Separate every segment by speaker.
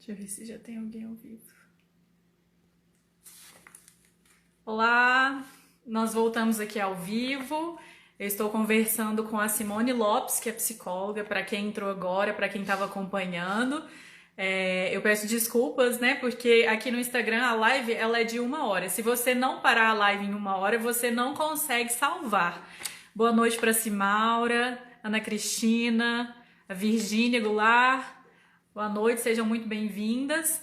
Speaker 1: Deixa eu ver se já tem alguém ao vivo. Olá, nós voltamos aqui ao vivo. Eu estou conversando com a Simone Lopes, que é psicóloga, para quem entrou agora, para quem estava acompanhando. Eu peço desculpas, né? Porque aqui no Instagram a live ela é de 1 hora. Se você não parar a live em 1 hora, você não consegue salvar. Boa noite para a Cimaura, Ana Cristina, a Virgínia Goulart. Boa noite, sejam muito bem-vindas.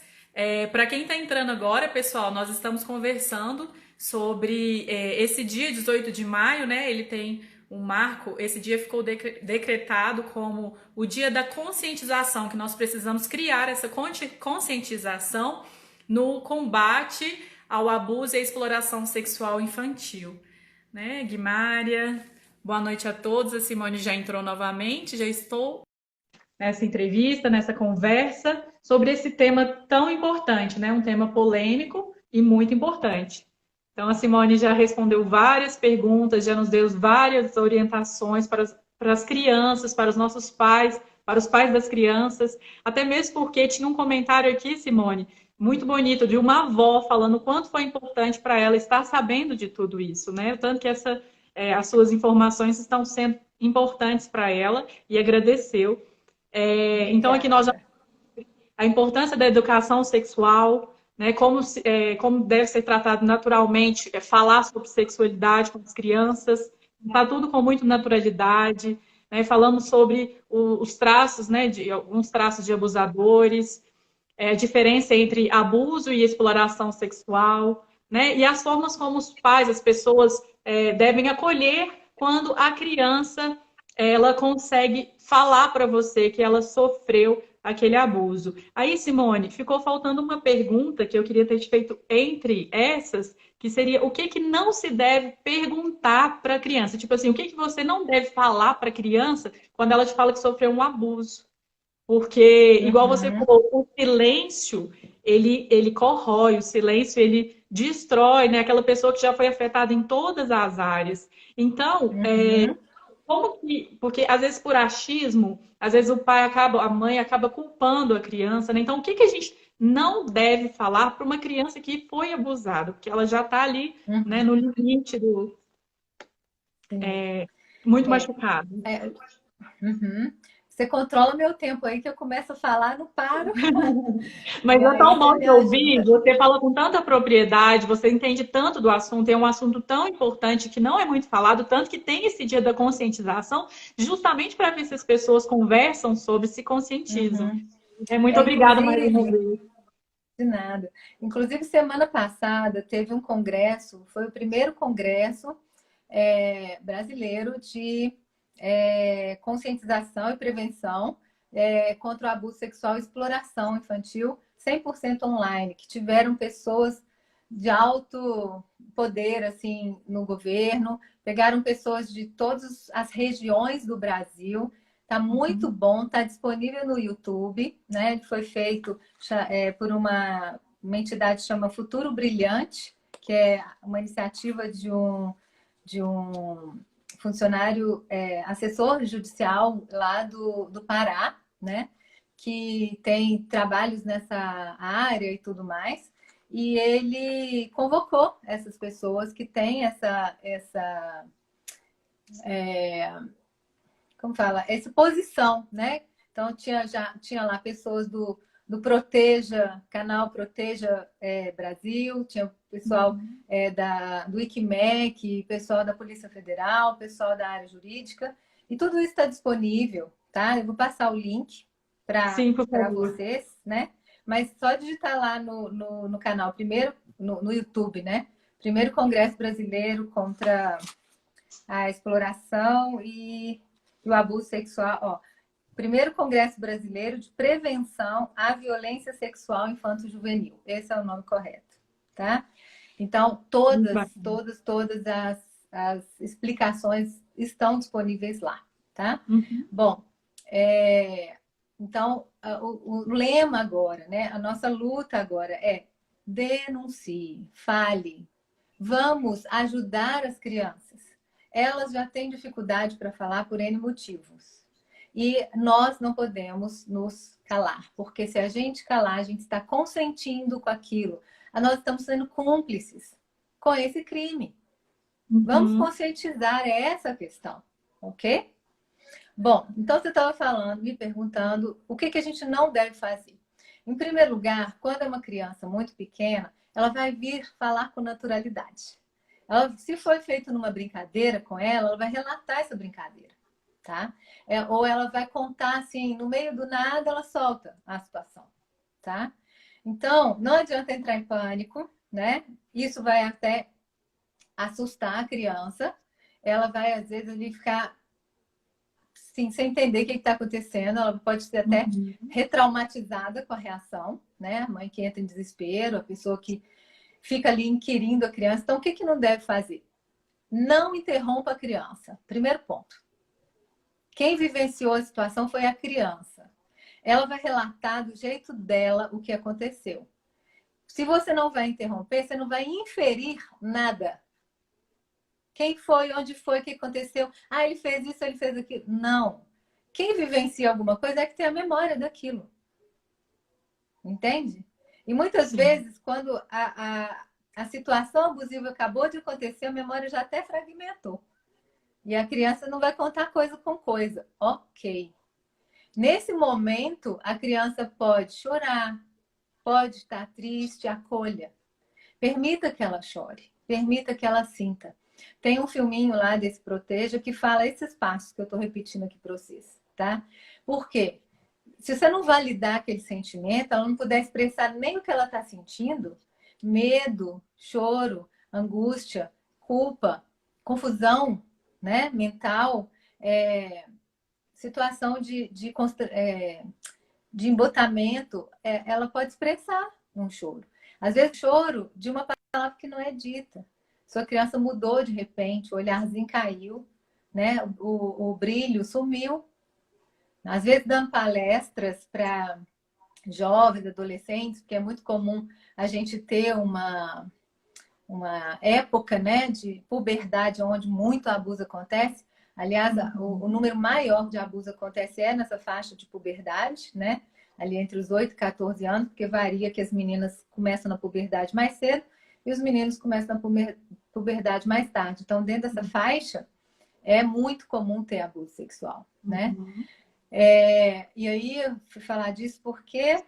Speaker 1: Para quem está entrando agora, pessoal, nós estamos conversando sobre esse dia 18 de maio, né? Ele tem um marco, esse dia ficou decretado como o dia da conscientização, que nós precisamos criar essa conscientização no combate ao abuso e à exploração sexual infantil. Né? Guimária, boa noite a todos. A Simone já entrou novamente, já estou nessa entrevista, nessa conversa, sobre esse tema tão importante, né? Um tema polêmico e muito importante. Então, a Simone já respondeu várias perguntas, já nos deu várias orientações para as crianças, para os nossos pais, para os pais das crianças, até mesmo porque tinha um comentário aqui, Simone, muito bonito, de uma avó falando o quanto foi importante para ela estar sabendo de tudo isso, né? Tanto que as suas informações estão sendo importantes para ela e agradeceu. Então, aqui nós já a importância da educação sexual, né, como deve ser tratado naturalmente, falar sobre sexualidade com as crianças, está tudo com muita naturalidade, né, falamos sobre os traços, né, de alguns traços de abusadores, a diferença entre abuso e exploração sexual, né, e as formas como os pais, as pessoas devem acolher quando a criança ela consegue falar para você que ela sofreu aquele abuso. Aí, Simone, ficou faltando uma pergunta que eu queria ter te feito entre essas, que seria o que não se deve perguntar para a criança? Tipo assim, o que você não deve falar para a criança quando ela te fala que sofreu um abuso? Porque, igual você
Speaker 2: Uhum.
Speaker 1: falou, o silêncio, ele corrói, o silêncio, ele destrói, né? Aquela pessoa que já foi afetada em todas as áreas. Então,
Speaker 2: Uhum.
Speaker 1: porque às vezes por achismo, às vezes a mãe acaba culpando a criança, né? Então, o que a gente não deve falar para uma criança que foi abusada? Porque ela já está ali, né, no
Speaker 2: Uhum.
Speaker 1: limite
Speaker 2: Sim.
Speaker 1: muito
Speaker 2: É,
Speaker 1: machucado.
Speaker 2: é, uhum. Você controla meu tempo aí que eu começo a falar, não paro,
Speaker 1: Mas
Speaker 2: e
Speaker 1: é
Speaker 2: aí
Speaker 1: tão
Speaker 2: você
Speaker 1: bom
Speaker 2: me
Speaker 1: te ouvir,
Speaker 2: ajuda.
Speaker 1: você fala com tanta propriedade, você entende tanto do assunto, é um assunto tão importante que não é muito falado, tanto que tem esse dia da conscientização, justamente para ver se as pessoas conversam sobre, se conscientizam.
Speaker 2: Uhum.
Speaker 1: Muito obrigada mais uma
Speaker 2: Inclusive,
Speaker 1: vez.
Speaker 2: de nada. Inclusive, semana passada teve um congresso, foi o primeiro congresso brasileiro de conscientização e prevenção contra o abuso sexual e exploração infantil 100% online, que tiveram pessoas de alto poder assim no governo, pegaram pessoas de todas as regiões do Brasil. Tá muito
Speaker 1: Uhum.
Speaker 2: bom, tá disponível no YouTube, né? Ele foi feito por uma entidade que chama Futuro Brilhante, que é uma iniciativa de um funcionário assessor judicial lá do Pará, né? Que tem trabalhos nessa área e tudo mais. E ele convocou essas pessoas que têm como fala, essa posição, né? Então já tinha lá pessoas do Proteja, canal Proteja Brasil, tinha pessoal
Speaker 1: Uhum.
Speaker 2: do ICMEC, pessoal da Polícia Federal, pessoal da área jurídica, e tudo isso está disponível, tá? Eu vou passar o link
Speaker 1: Sim, por
Speaker 2: para
Speaker 1: favor.
Speaker 2: vocês, né? Mas só digitar lá no canal, primeiro no YouTube, né? Primeiro Congresso Brasileiro contra a exploração e o abuso sexual. Ó, primeiro Congresso Brasileiro de Prevenção à Violência Sexual Infanto-Juvenil. Esse é o nome correto, tá? Então,
Speaker 1: Muito bacana.
Speaker 2: todas as explicações estão disponíveis lá, tá?
Speaker 1: Uhum.
Speaker 2: Bom, então, o lema agora, né? A nossa luta agora é denuncie, fale, vamos ajudar as crianças. Elas já têm dificuldade para falar por N motivos. E nós não podemos nos calar, porque se a gente calar, a gente está consentindo com aquilo. Nós estamos sendo cúmplices com esse crime. Vamos
Speaker 1: Uhum.
Speaker 2: conscientizar essa questão, ok? Bom, então você estava falando, me perguntando o que a gente não deve fazer. Em primeiro lugar, quando é uma criança muito pequena, ela vai vir falar com naturalidade. Se foi feito numa brincadeira com ela, ela vai relatar essa brincadeira, tá? Ou ela vai contar assim, no meio do nada, ela solta a situação, tá? Então, não adianta entrar em pânico, né? Isso vai até assustar a criança. Ela vai, às vezes, ali ficar sim, sem entender o que está acontecendo. Ela pode ser até retraumatizada com a reação, né? A mãe que entra em desespero, a pessoa que fica ali inquirindo a criança. Então, o que não deve fazer? Não interrompa a criança. Primeiro ponto. Quem vivenciou a situação foi a criança. Ela vai relatar do jeito dela o que aconteceu. Se você não vai interromper, você não vai inferir nada. Quem foi, onde foi, o que aconteceu? Ah, ele fez isso, ele fez aquilo. Não. Quem vivencia alguma coisa é que tem a memória daquilo. Entende? E muitas
Speaker 1: Sim.
Speaker 2: vezes, quando a situação abusiva acabou de acontecer, a memória já até fragmentou. E a criança não vai contar coisa com coisa. Ok. Nesse momento, a criança pode chorar, pode estar triste, acolha. Permita que ela chore, permita que ela sinta. Tem um filminho lá desse Proteja que fala esses passos que eu estou repetindo aqui para vocês, tá? Por quê? Se você não validar aquele sentimento, ela não puder expressar nem o que ela está sentindo, medo, choro, angústia, culpa, confusão, né, mental, situação de embotamento, ela pode expressar um choro. Às vezes, choro de uma palavra que não é dita. Sua criança mudou de repente, o olharzinho caiu, né? O brilho sumiu. Às vezes, dando palestras para jovens, adolescentes, porque é muito comum a gente ter uma época, né, de puberdade onde muito abuso acontece. Aliás, o número maior de abuso acontece nessa faixa de puberdade, né? Ali entre os 8 e 14 anos, porque varia que as meninas começam na puberdade mais cedo e os meninos começam na puberdade mais tarde. Então, dentro dessa faixa, é muito comum ter abuso sexual, né? E aí, eu fui falar disso porque...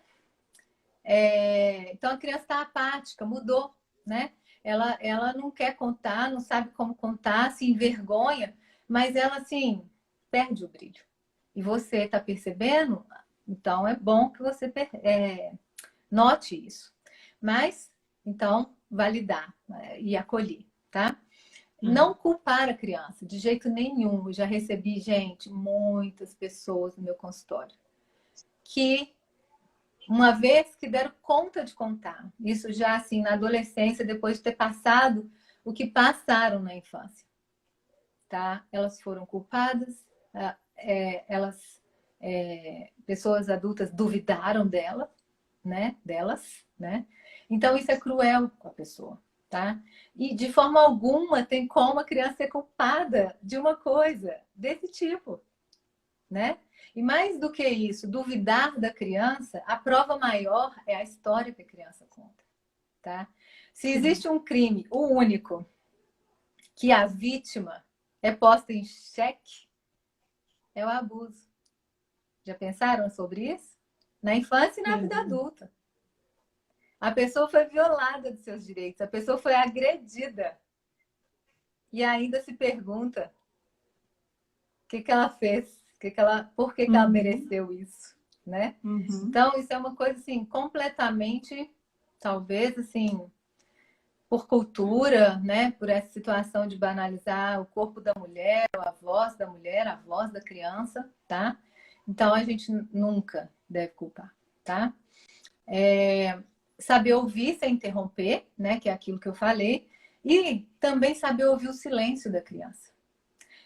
Speaker 2: então, a criança está apática, mudou, né? Ela não quer contar, não sabe como contar, se envergonha, mas ela, assim, perde o brilho. E você está percebendo? Então, é bom que você note isso. Mas, então, validar e acolher, tá? Não culpar a criança, de jeito nenhum. Eu já recebi, gente, muitas pessoas no meu consultório que, uma vez que deram conta de contar, isso já assim na adolescência, depois de ter passado o que passaram na infância, tá? Elas foram culpadas, pessoas adultas duvidaram delas, né? Então isso é cruel com a pessoa, tá? E de forma alguma tem como a criança ser culpada de uma coisa desse tipo, né? E mais do que isso, duvidar da criança, a prova maior é a história que a criança conta, tá? Se existe um crime, o único, que a vítima é posta em xeque, é o abuso. Já pensaram sobre isso? Na infância e na vida adulta. A pessoa foi violada dos seus direitos, a pessoa foi agredida. E ainda se pergunta o que ela fez, por que ela mereceu isso, né? Então, isso é uma coisa, assim, completamente, talvez, assim, por cultura, né? Por essa situação de banalizar o corpo da mulher, a voz da mulher, a voz da criança, tá? Então, a gente nunca deve culpar, tá? Saber ouvir sem interromper, né? Que é aquilo que eu falei. E também saber ouvir o silêncio da criança.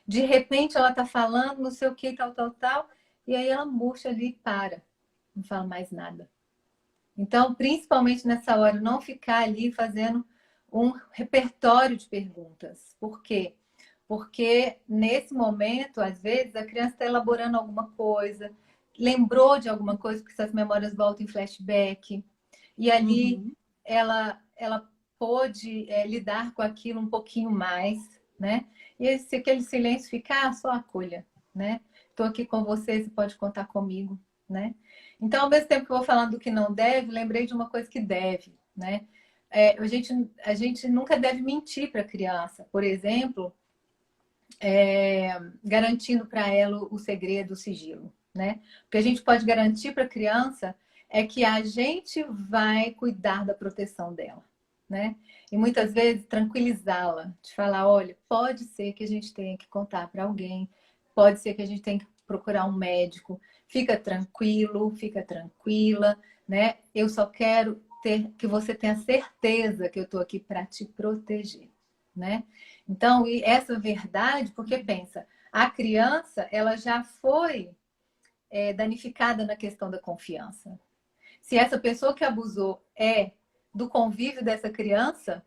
Speaker 2: De repente ela tá falando, não sei o que, tal, e aí ela murcha ali e para. Não fala mais nada. Então, principalmente nessa hora, não ficar ali fazendo um repertório de perguntas. Por quê? Porque nesse momento, às vezes, a criança está elaborando alguma coisa, lembrou de alguma coisa, porque essas memórias voltam em flashback, e ali
Speaker 1: Uhum.
Speaker 2: ela pôde lidar com aquilo um pouquinho mais, né? E se aquele silêncio ficar, só acolha, né? Estou aqui com você, você pode contar comigo, né? Então, ao mesmo tempo que eu vou falando do que não deve, lembrei de uma coisa que deve, né? A gente nunca deve mentir para a criança. Por exemplo, garantindo para ela o segredo, o sigilo, né? O que a gente pode garantir para a criança é que a gente vai cuidar da proteção dela, né? E muitas vezes tranquilizá-la, de falar, olha, pode ser que a gente tenha que contar para alguém, pode ser que a gente tenha que procurar um médico, fica tranquilo, fica tranquila, né? Eu só quero ter que você tenha certeza que eu estou aqui para te proteger, né? Então, e essa verdade, porque pensa, a criança ela já foi danificada na questão da confiança. Se essa pessoa que abusou é do convívio dessa criança,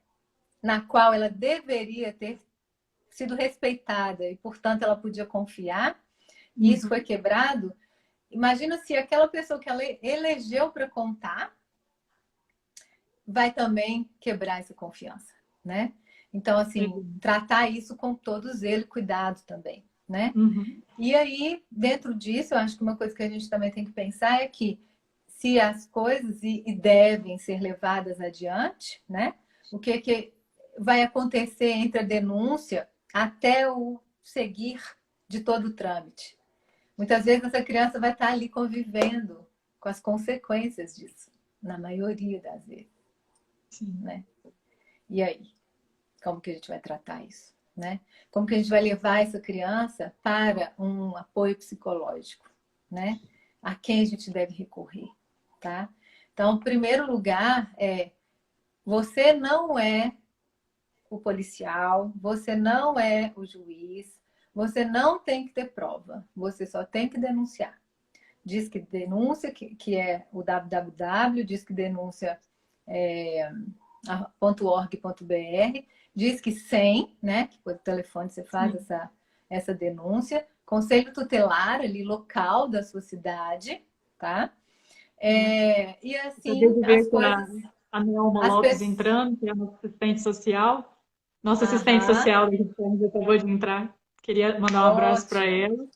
Speaker 2: na qual ela deveria ter sido respeitada e, portanto, ela podia confiar, e isso foi
Speaker 1: Uhum.
Speaker 2: quebrado, imagina se aquela pessoa que ela elegeu para contar vai também quebrar essa confiança, né? Então, assim, tratar isso com todos eles, cuidado também, né?
Speaker 1: Uhum.
Speaker 2: E aí, dentro disso, eu acho que uma coisa que a gente também tem que pensar é que se as coisas e devem ser levadas adiante, né? O que vai acontecer entre a denúncia até o seguir de todo o trâmite? Muitas vezes essa criança vai estar ali convivendo com as consequências disso, na maioria das vezes,
Speaker 1: Sim.
Speaker 2: né? E aí? Como que a gente vai tratar isso, né? Como que a gente vai levar essa criança para um apoio psicológico, né? A quem a gente deve recorrer, tá? Então, o primeiro lugar é você não é o policial, você não é o juiz, você não tem que ter prova, você só tem que denunciar. Diz que denúncia, que é o www, diz que denúncia .org.br, diz que 100, né? Que por telefone você faz
Speaker 1: Sim.
Speaker 2: essa denúncia. Conselho tutelar ali local da sua cidade, tá? E
Speaker 1: Acabei
Speaker 2: assim,
Speaker 1: de
Speaker 2: as
Speaker 1: ver que
Speaker 2: coisas,
Speaker 1: a Nelma
Speaker 2: as
Speaker 1: Lopes
Speaker 2: pessoas.
Speaker 1: entrando, que é a nossa assistente social. Nossa assistente
Speaker 2: Aham,
Speaker 1: social da Gente acabou de entrar. Queria mandar um abraço para
Speaker 2: ótimo,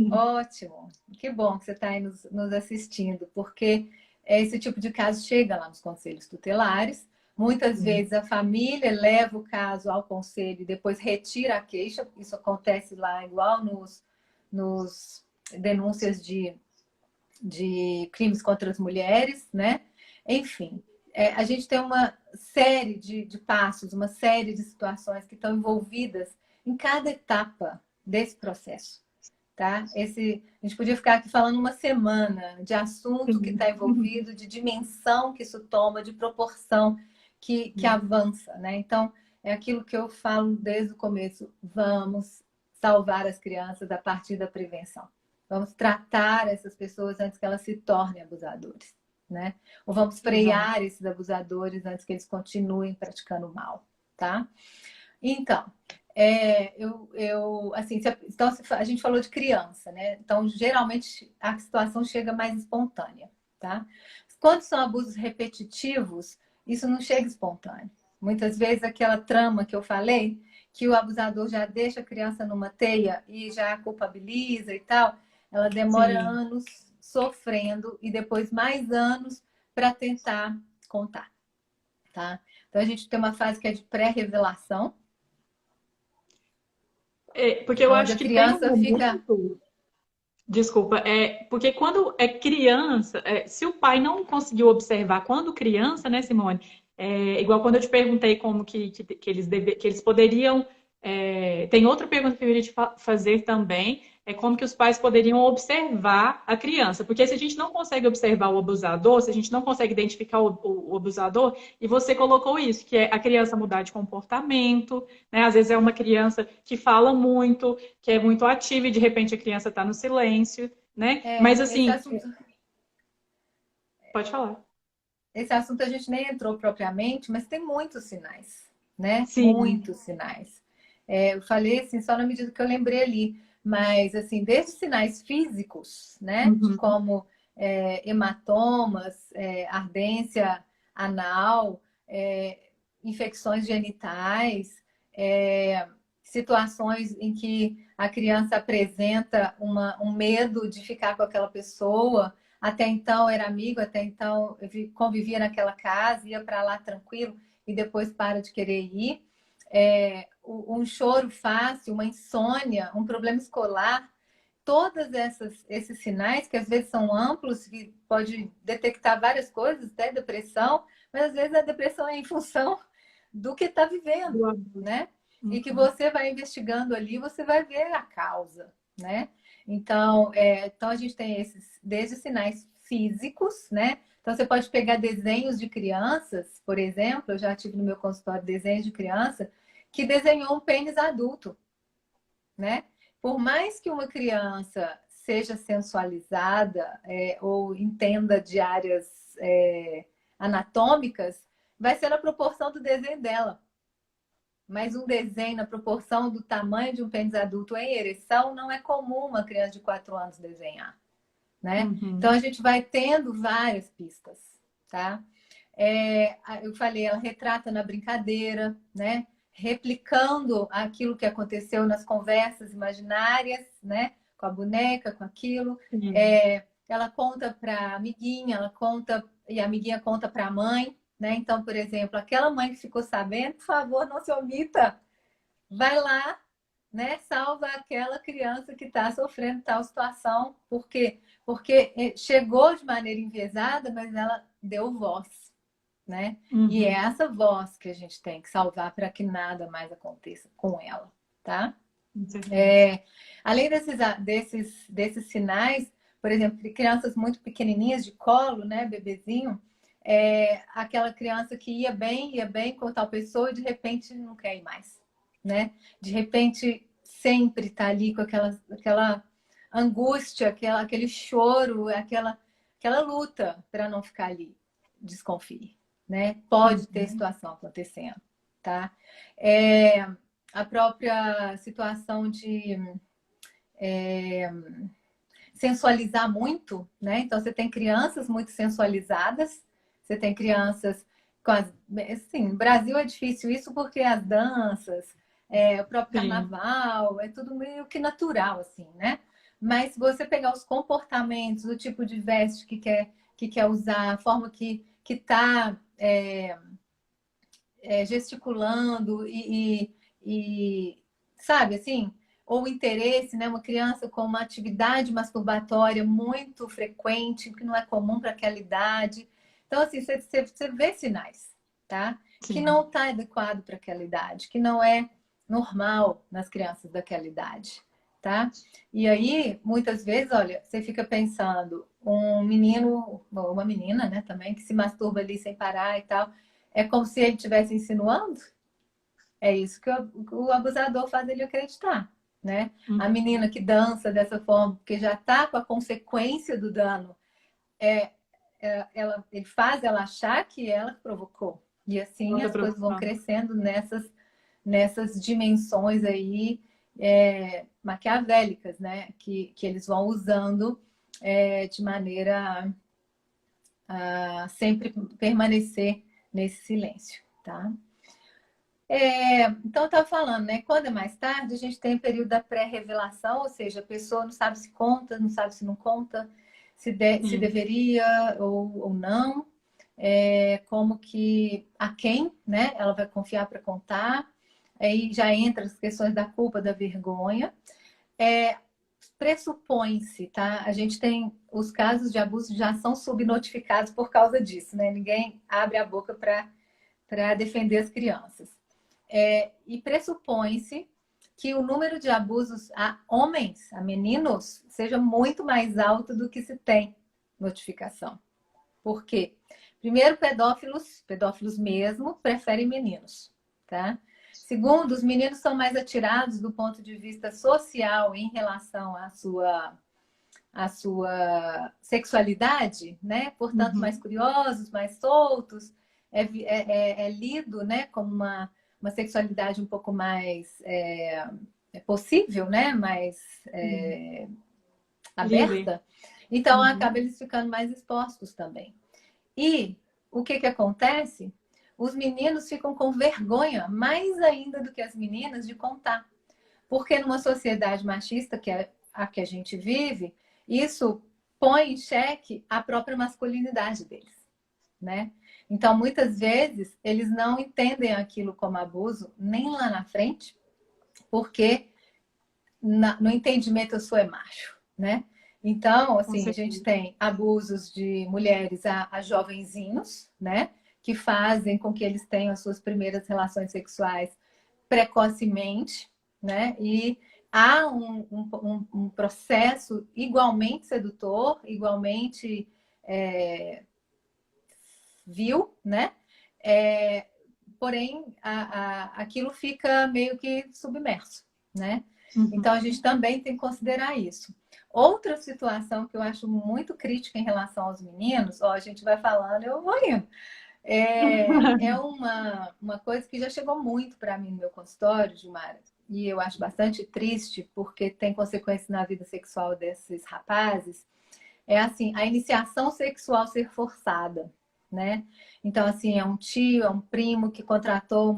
Speaker 1: ela.
Speaker 2: ótimo. Que bom que você está aí nos assistindo, porque esse tipo de caso chega lá nos conselhos tutelares. Muitas
Speaker 1: Sim.
Speaker 2: vezes a família leva o caso ao conselho e depois retira a queixa. Isso acontece lá igual nos denúncias de crimes contra as mulheres, né? Enfim, a gente tem uma série de passos, uma série de situações que estão envolvidas em cada etapa desse processo, tá? A gente podia ficar aqui falando uma semana de assunto que
Speaker 1: Sim.
Speaker 2: está envolvido, de dimensão que isso toma, de proporção que avança, né? Então, é aquilo que eu falo desde o começo: vamos salvar as crianças a partir da prevenção. Vamos tratar essas pessoas antes que elas se tornem abusadores, né? Ou vamos
Speaker 1: Exato.
Speaker 2: frear esses abusadores antes que eles continuem praticando mal, tá? Então, assim, então a gente falou de criança, né? Então, geralmente a situação chega mais espontânea, tá? Quando são abusos repetitivos, isso não chega espontâneo. Muitas vezes aquela trama que eu falei, que o abusador já deixa a criança numa teia e já a culpabiliza e tal, ela demora
Speaker 1: Sim.
Speaker 2: anos sofrendo e depois mais anos para tentar contar, tá? Então a gente tem uma fase que é de pré-revelação,
Speaker 1: Porque eu
Speaker 2: onde
Speaker 1: acho
Speaker 2: a
Speaker 1: que tem um
Speaker 2: criança fica.
Speaker 1: momento. Desculpa, porque quando é criança, se o pai não conseguiu observar quando criança, né, Simone? Igual quando eu te perguntei como que que eles poderiam. Tem outra pergunta que eu queria te fazer também, é como que os pais poderiam observar a criança. Porque se a gente não consegue observar o abusador, se a gente não consegue identificar o abusador, e você colocou isso, que é a criança mudar de comportamento, né? Às vezes é uma criança que fala muito, que é muito ativa e de repente a criança está no silêncio, né? Mas
Speaker 2: Esse
Speaker 1: assim,
Speaker 2: assunto,
Speaker 1: pode falar.
Speaker 2: esse assunto a gente nem entrou propriamente, mas tem muitos sinais, né?
Speaker 1: Sim,
Speaker 2: Muitos sinais. Eu falei assim, só na medida que eu lembrei ali, mas assim, desde sinais físicos, né, de
Speaker 1: Uhum.
Speaker 2: como hematomas, ardência anal, infecções genitais, situações em que a criança apresenta um medo de ficar com aquela pessoa. Até então era amigo, até então convivia naquela casa, ia para lá tranquilo e depois para de querer ir. Um choro fácil, uma insônia, um problema escolar, todos esses sinais, que às vezes são amplos, que pode detectar várias coisas, até depressão, mas às vezes a depressão é em função do que está vivendo,
Speaker 1: Do abuso.
Speaker 2: né? E que
Speaker 1: Uhum.
Speaker 2: você vai investigando ali, você vai ver a causa, né? Então, então a gente tem esses, desde sinais físicos, né? Então você pode pegar desenhos de crianças, por exemplo, eu já tive no meu consultório desenhos de criança que desenhou um pênis adulto, né? Por mais que uma criança seja sensualizada ou entenda de áreas anatômicas, vai ser na proporção do desenho dela. Mas um desenho na proporção do tamanho de um pênis adulto em ereção não é comum uma criança de 4 anos desenhar, né? Então a
Speaker 1: Uhum.
Speaker 2: gente vai tendo várias pistas, tá? Eu falei, ela retrata na brincadeira, né? Replicando aquilo que aconteceu nas conversas imaginárias, né? Com a boneca, com aquilo.
Speaker 1: Sim.
Speaker 2: Ela conta para a amiguinha, ela conta e a amiguinha conta para a mãe, né? Então, por exemplo, aquela mãe que ficou sabendo, por favor, não se omita, vai lá, né? Salva aquela criança que está sofrendo tal situação, por quê? Porque chegou de maneira enviesada, mas ela deu voz, né? E é
Speaker 1: Uhum.
Speaker 2: essa voz que a gente tem que salvar para que nada mais aconteça com ela, tá?
Speaker 1: Com certeza.
Speaker 2: Além desses sinais, por exemplo, de crianças muito pequenininhas de colo, né, bebezinho, aquela criança que ia bem com tal pessoa e de repente não quer ir mais, né? De repente sempre está ali com aquela angústia, aquele choro, aquela luta para não ficar ali. Desconfie, né? Pode ter
Speaker 1: Uhum.
Speaker 2: situação acontecendo, tá? É, a própria situação de sensualizar muito, né? Então você tem crianças muito sensualizadas, você tem crianças com as, assim, no Brasil é difícil isso porque as danças, o próprio
Speaker 1: Sim.
Speaker 2: carnaval, é tudo meio que natural assim, né? Mas se você pegar os comportamentos, o tipo de veste que quer usar, a forma que está gesticulando sabe assim, ou interesse, né? Uma criança com uma atividade masturbatória muito frequente, que não é comum para aquela idade. Então, assim, você vê sinais, tá? Que não
Speaker 1: Sim.
Speaker 2: está adequado para aquela idade, que não é normal nas crianças daquela idade, tá? E aí, muitas vezes, olha, você fica pensando, um menino, ou uma menina, né, também, que se masturba ali sem parar e tal, é como se ele estivesse insinuando. É isso que o abusador faz ele acreditar, né? A
Speaker 1: Uhum.
Speaker 2: menina que dança dessa forma, porque já está com a consequência do dano, ele faz ela achar que ela provocou. E assim
Speaker 1: Ela tá
Speaker 2: as coisas vão
Speaker 1: preocupada.
Speaker 2: crescendo nessas dimensões aí maquiavélicas, né? Que eles vão usando de maneira a sempre permanecer nesse silêncio, tá? Então, eu estava falando, né? Quando é mais tarde, a gente tem o período da pré-revelação, ou seja, a pessoa não sabe se conta, não sabe se não conta, se
Speaker 1: Sim.
Speaker 2: deveria ou não, como que a quem, né? Ela vai confiar para contar. Aí já entra as questões da culpa, da vergonha. É, Pressupõe-se, tá? A gente tem os casos de abuso já são subnotificados por causa disso, né? Ninguém abre a boca para defender as crianças. E pressupõe-se que o número de abusos a homens, a meninos, seja muito mais alto do que se tem notificação. Por quê? Primeiro, pedófilos mesmo, preferem meninos, tá? Segundo, os meninos são mais atirados do ponto de vista social em relação à sua sexualidade, né? Portanto, mais
Speaker 1: Uhum.
Speaker 2: curiosos, mais soltos, é lido, né, como uma sexualidade um pouco mais possível, né? Mais
Speaker 1: Livre.
Speaker 2: aberta. Então,
Speaker 1: Uhum.
Speaker 2: acaba eles ficando mais expostos também. E o que acontece? Os meninos ficam com vergonha, mais ainda do que as meninas, de contar. Porque numa sociedade machista, que é a que a gente vive, isso põe em xeque a própria masculinidade deles, né? Então, muitas vezes, eles não entendem aquilo como abuso, nem lá na frente, porque no entendimento eu sou macho, né? Então,
Speaker 1: Com
Speaker 2: assim, a gente
Speaker 1: certeza.
Speaker 2: tem abusos de mulheres a jovenzinhos, né? Que fazem com que eles tenham as suas primeiras relações sexuais precocemente, né? E há um processo igualmente sedutor, igualmente vil, né? Porém, aquilo fica meio que submerso, né? Então, a
Speaker 1: Uhum.
Speaker 2: gente também tem que considerar isso. Outra situação que eu acho muito crítica em relação aos meninos, ó, a gente vai falando, eu vou indo. É uma coisa que já chegou muito para mim no meu consultório, Gilmara, e eu acho bastante triste, porque tem consequências na vida sexual desses rapazes. É assim, a iniciação sexual ser forçada, né? Então, assim, é um tio, é um primo que contratou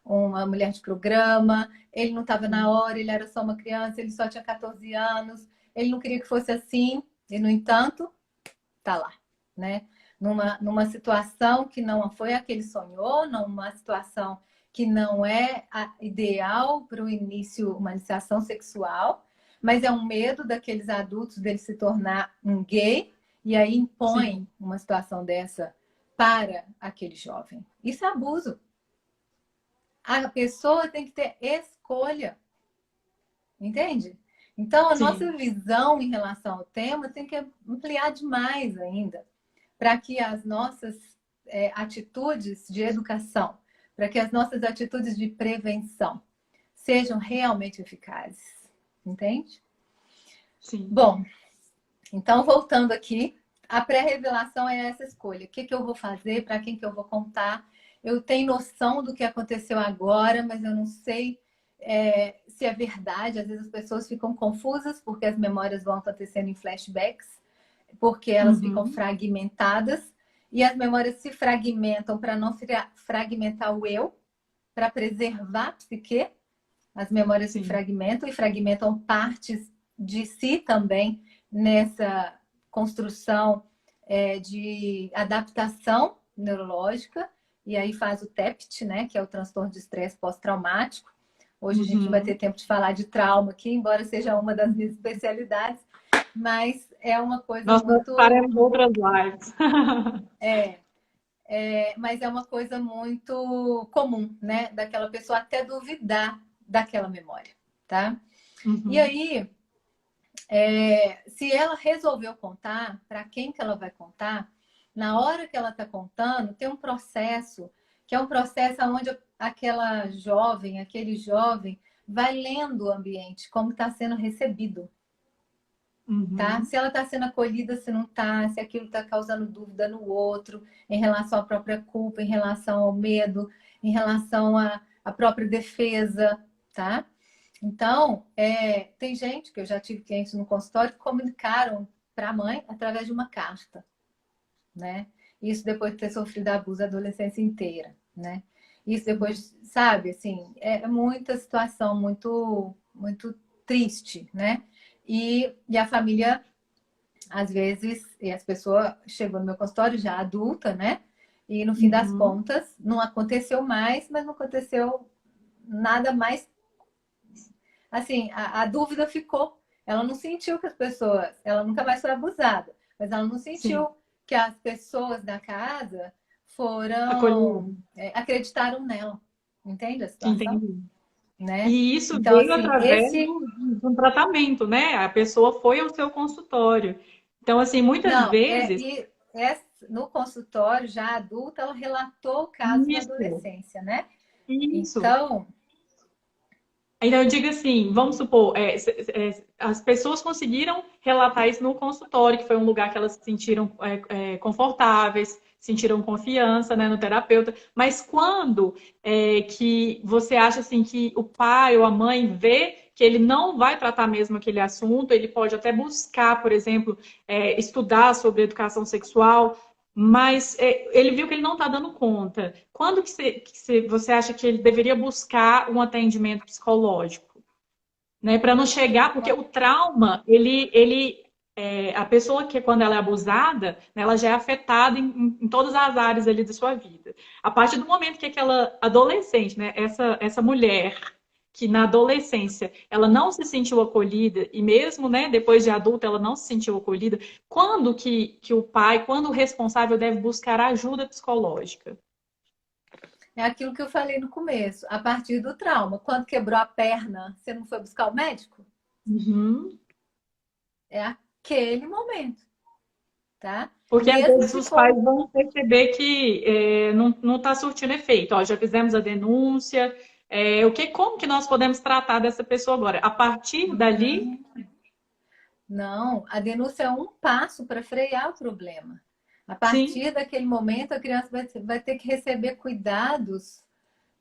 Speaker 2: uma mulher de programa, ele não estava na hora, ele era só uma criança, ele só tinha 14 anos, ele não queria que fosse assim, e, no entanto, tá lá, né? Numa situação que não foi a que ele sonhou, numa situação que não é a ideal para o início, uma iniciação sexual, mas é um medo daqueles adultos dele se tornar um gay e aí impõe
Speaker 1: Sim,
Speaker 2: uma situação dessa para aquele jovem. Isso é abuso. A pessoa tem que ter escolha, entende? Então, a nossa
Speaker 1: sim,
Speaker 2: visão em relação ao tema tem que ampliar demais ainda, para que as nossas atitudes de educação, para que as nossas atitudes de prevenção sejam realmente eficazes, entende?
Speaker 1: sim.
Speaker 2: Bom, então voltando aqui, a pré-revelação é essa escolha. O que eu vou fazer, para quem que eu vou contar? Eu tenho noção do que aconteceu agora, mas eu não sei se é verdade. Às vezes as pessoas ficam confusas porque as memórias vão acontecendo em flashbacks, porque elas ficam
Speaker 1: Uhum.
Speaker 2: fragmentadas e as memórias se fragmentam para não fragmentar o eu, para preservar a psique. As memórias se
Speaker 1: Sim,
Speaker 2: fragmentam e fragmentam partes de si também nessa construção de adaptação neurológica. E aí faz o TEPT, né, que é o transtorno de estresse pós-traumático. Hoje a gente não vai ter
Speaker 1: uhum.
Speaker 2: tempo de falar de trauma aqui, embora seja uma das minhas especialidades, mas é uma coisa
Speaker 1: Nós
Speaker 2: muito
Speaker 1: faremos outras lives.
Speaker 2: mas é uma coisa muito comum, né? Daquela pessoa até duvidar daquela memória, tá? E
Speaker 1: Uhum.
Speaker 2: aí, se ela resolveu contar, para quem que ela vai contar, na hora que ela está contando, tem um processo, que é um processo onde aquela jovem, aquele jovem, vai lendo o ambiente, como está sendo recebido, tá?
Speaker 1: Uhum.
Speaker 2: Se ela está sendo acolhida, se não está, se aquilo está causando dúvida no outro, em relação à própria culpa, em relação ao medo, em relação à própria defesa, tá? Então, tem gente que eu já tive clientes no consultório que comunicaram para a mãe através de uma carta, né? Isso depois de ter sofrido abuso a adolescência inteira, né? Isso depois, sabe, assim, é muita situação muito, muito triste, né? E a família às vezes, e as pessoas chegou no meu consultório já adulta, né? E no fim das
Speaker 1: Uhum.
Speaker 2: contas, não aconteceu mais, mas não aconteceu nada mais. Assim, a dúvida ficou. Ela não sentiu que as pessoas, ela nunca mais foi abusada, mas ela não
Speaker 1: Sim,
Speaker 2: sentiu que as pessoas da casa foram,
Speaker 1: acolhido.
Speaker 2: acreditaram nela. Entende a situação?
Speaker 1: Entendi.
Speaker 2: Né?
Speaker 1: E isso
Speaker 2: Então,
Speaker 1: veio
Speaker 2: assim,
Speaker 1: através
Speaker 2: esse.
Speaker 1: de um tratamento, né? A pessoa foi ao seu consultório. Então, assim, muitas
Speaker 2: Não,
Speaker 1: vezes,
Speaker 2: no consultório, já adulta, ela relatou o caso na
Speaker 1: isso,
Speaker 2: adolescência, né?
Speaker 1: isso.
Speaker 2: Então,
Speaker 1: Então, eu digo assim, vamos supor, as pessoas conseguiram relatar isso no consultório, que foi um lugar que elas se sentiram confortáveis, sentiram confiança, né, no terapeuta. Mas quando que você acha assim que o pai ou a mãe vê que ele não vai tratar mesmo aquele assunto, ele pode até buscar, por exemplo, estudar sobre educação sexual, mas ele viu que ele não está dando conta. Quando você acha que ele deveria buscar um atendimento psicológico? Né, para não chegar, porque o trauma, a pessoa que quando ela é abusada, né, ela já é afetada em todas as áreas ali da sua vida. A partir do momento que aquela adolescente, né, essa mulher que na adolescência ela não se sentiu acolhida e mesmo, né, depois de adulta ela não se sentiu acolhida, quando que o pai, quando o responsável deve buscar ajuda psicológica?
Speaker 2: É aquilo que eu falei no começo, a partir do trauma. Quando quebrou a perna, você não foi buscar o médico?
Speaker 1: Uhum.
Speaker 2: É aquele momento, tá?
Speaker 1: Porque às
Speaker 2: Mesmo
Speaker 1: vezes
Speaker 2: se
Speaker 1: os pais
Speaker 2: for.
Speaker 1: vão perceber que não está surtindo efeito. Ó, já fizemos a denúncia. Como que nós podemos tratar dessa pessoa agora? A partir dali,
Speaker 2: Não, a denúncia é um passo para frear o problema. A
Speaker 1: sim,
Speaker 2: partir daquele momento, a criança vai ter que receber cuidados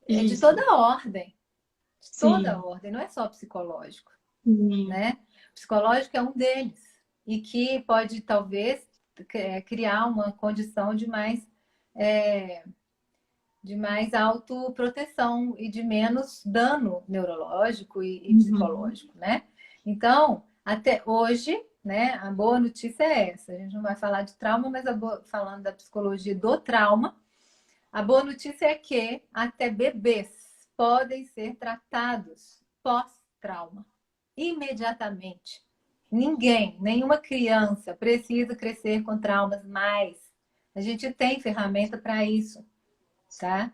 Speaker 2: de toda
Speaker 1: isso,
Speaker 2: a ordem. De toda a
Speaker 1: sim,
Speaker 2: ordem, não é só psicológico,
Speaker 1: sim.
Speaker 2: né? O psicológico é um deles. E que pode, talvez, criar uma condição é, de mais autoproteção e de menos dano neurológico e
Speaker 1: Uhum.
Speaker 2: psicológico, né? Então, até hoje, né, a boa notícia é essa. A gente não vai falar de trauma, mas falando da psicologia do trauma, a boa notícia é que até bebês podem ser tratados pós-trauma, imediatamente. Ninguém, nenhuma criança precisa crescer com traumas mais. A gente tem ferramenta para isso, tá?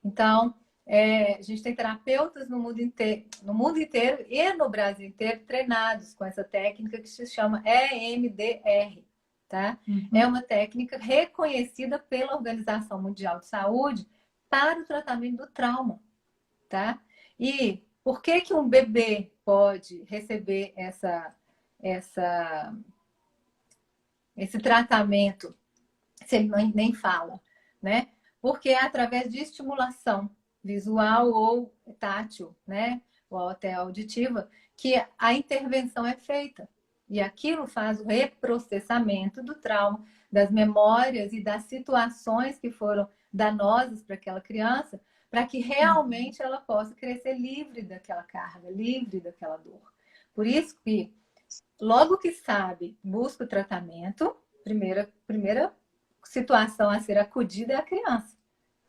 Speaker 2: Então, a gente tem terapeutas no mundo inteiro e no Brasil inteiro treinados com essa técnica que se chama EMDR, tá? É
Speaker 1: Uhum.
Speaker 2: uma técnica reconhecida pela Organização Mundial de Saúde para o tratamento do trauma, tá? E por que que um bebê pode receber essa, esse tratamento se ele nem fala, né? Porque é através de estimulação visual ou tátil, né? Ou até auditiva, que a intervenção é feita. E aquilo faz o reprocessamento do trauma, das memórias e das situações que foram danosas para aquela criança, para que realmente ela possa crescer livre daquela carga, livre daquela dor. Por isso que, logo que sabe, busca o tratamento, primeira situação a ser acudida é a criança,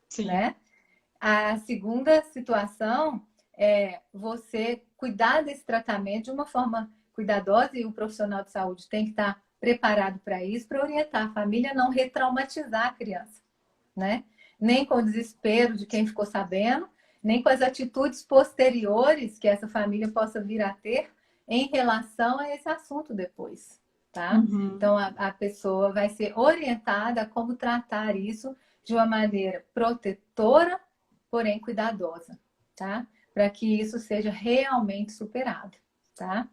Speaker 1: Sim.
Speaker 2: né? A segunda situação é você cuidar desse tratamento de uma forma cuidadosa e o profissional de saúde tem que estar preparado para isso, para orientar a família a não retraumatizar a criança, né? Nem com o desespero de quem ficou sabendo, nem com as atitudes posteriores que essa família possa vir a ter em relação a esse assunto depois, tá?
Speaker 1: Uhum.
Speaker 2: Então, a pessoa vai ser orientada a como tratar isso de uma maneira protetora, porém cuidadosa, tá? Para que isso seja realmente superado, tá?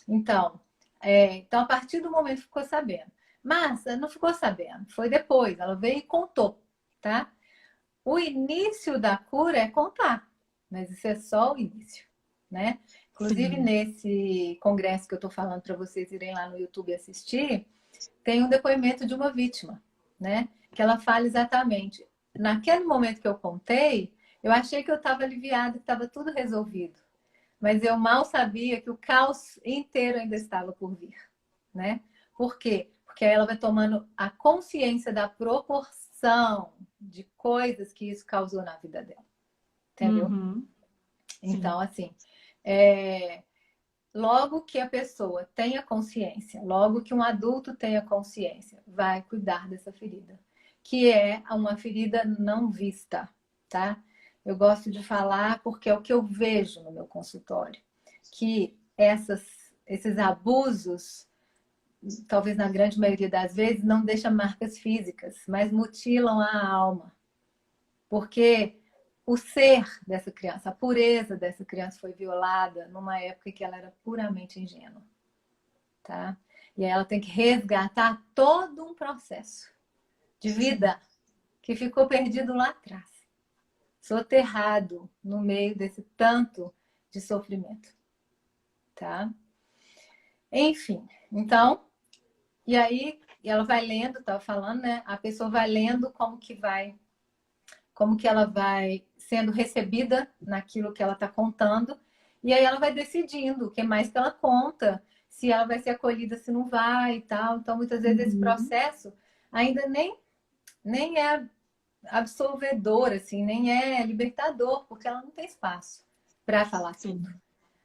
Speaker 2: Então, então, a partir do momento que ficou sabendo. Mas não ficou sabendo, foi depois, ela veio e contou, tá? O início da cura é contar, mas isso é só o início, né? Inclusive,
Speaker 1: Sim.
Speaker 2: nesse congresso que eu estou falando para vocês irem lá no YouTube assistir, tem um depoimento de uma vítima, né? Que ela fala exatamente. Naquele momento que eu contei, eu achei que eu estava aliviada, que estava tudo resolvido. Mas eu mal sabia que o caos inteiro ainda estava por vir, né? Por quê? Porque aí ela vai tomando a consciência da proporção de coisas que isso causou na vida dela, entendeu?
Speaker 1: Uhum.
Speaker 2: Então,
Speaker 1: Sim.
Speaker 2: assim, logo que a pessoa tenha consciência, logo que um adulto tenha consciência, vai cuidar dessa ferida, que é uma ferida não vista, tá? Eu gosto de falar porque é o que eu vejo no meu consultório, que esses abusos, talvez na grande maioria das vezes, não deixam marcas físicas, mas mutilam a alma, porque o ser dessa criança, a pureza dessa criança foi violada numa época em que ela era puramente ingênua, tá? E aí ela tem que resgatar todo um processo de
Speaker 1: Sim.
Speaker 2: vida, que ficou perdido lá atrás, soterrado no meio desse tanto de sofrimento, tá? Enfim, então, e aí ela vai lendo, estava falando, né? A pessoa vai lendo como que ela vai sendo recebida naquilo que ela está contando, e aí ela vai decidindo o que mais que ela conta, se ela vai ser acolhida, se não vai e tal. Então, muitas vezes esse
Speaker 1: Uhum.
Speaker 2: processo ainda nem é absolvedor, assim, nem é libertador, porque ela não tem espaço para falar tudo.
Speaker 1: Sim.